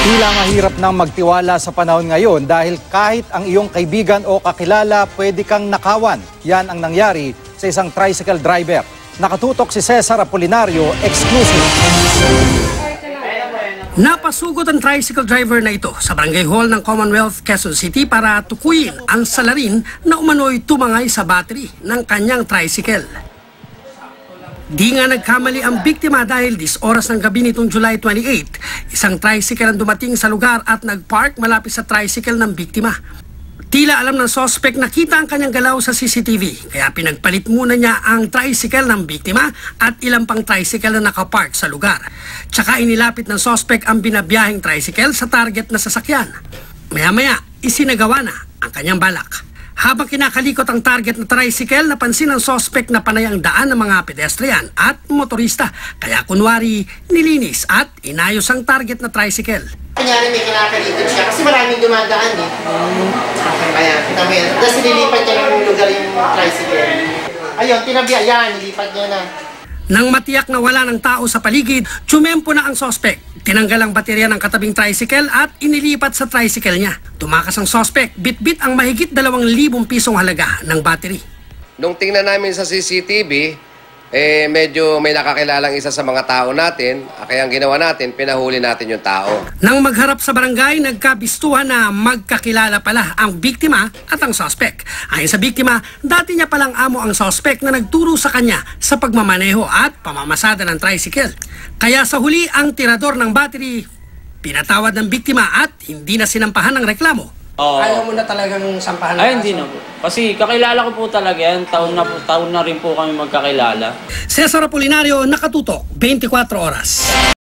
Tila mahirap nang magtiwala sa panahon ngayon dahil kahit ang iyong kaibigan o kakilala pwede kang nakawan. Yan ang nangyari sa isang tricycle driver. Nakatutok si Cesar Apolinario, exclusive. Napasugod ang tricycle driver na ito sa barangay hall ng Commonwealth, Quezon City para tukuyin ang salarin na umano'y tumangay sa battery ng kanyang tricycle. Di nga nagkamali ang biktima dahil 10 oras ng gabi nitong July 28, isang tricycle ang dumating sa lugar at nagpark malapit sa tricycle ng biktima. Tila alam ng suspect na kita ang kanyang galaw sa CCTV, kaya pinagpalit muna niya ang tricycle ng biktima at ilang pang tricycle na nakapark sa lugar. Tsaka inilapit ng suspect ang binabiyaheng tricycle sa target na sasakyan. Maya-maya, isinagawa na ang kanyang balak. Habang kinakalikot ang target na tricycle, napansin ng suspect na panay ang daan ng mga pedestrian at motorista. Kaya kunwari, nilinis at inayos ang target na tricycle. Kunyari may kinakalikot siya kasi maraming dumadaan eh. Kaya, kita mo yan. Tapos nililipat niya ng lugar yung tricycle. Ayun, tinabiya. Yan, nilipat niya na. Nang matiyak na wala ng tao sa paligid, tsumempo na ang suspect. Tinanggal ang baterya ng katabing tricycle at inilipat sa tricycle niya. Tumakas ang suspect, bit-bit ang mahigit 2,000 pisong halaga ng battery. Nung tingnan namin sa CCTV, medyo may nakakilalang isa sa mga tao natin. Kaya ang ginawa natin, pinahuli natin yung tao. Nang magharap sa barangay, nagkabistuhan na magkakilala pala ang biktima at ang suspect. Ayon sa biktima, dati niya palang amo ang suspect na nagturo sa kanya sa pagmamaneho at pamamasada ng tricycle. Kaya sa huli, ang tirador ng battery, pinatawad ng biktima at hindi na sinampahan ng reklamo. Ayaw mo na talagang sampahan ng Ay, hindi na po. Kasi kakilala ko po talaga yan. Taon na rin po kami magkakilala. Cesar Apolinario, nakatutok, 24 oras.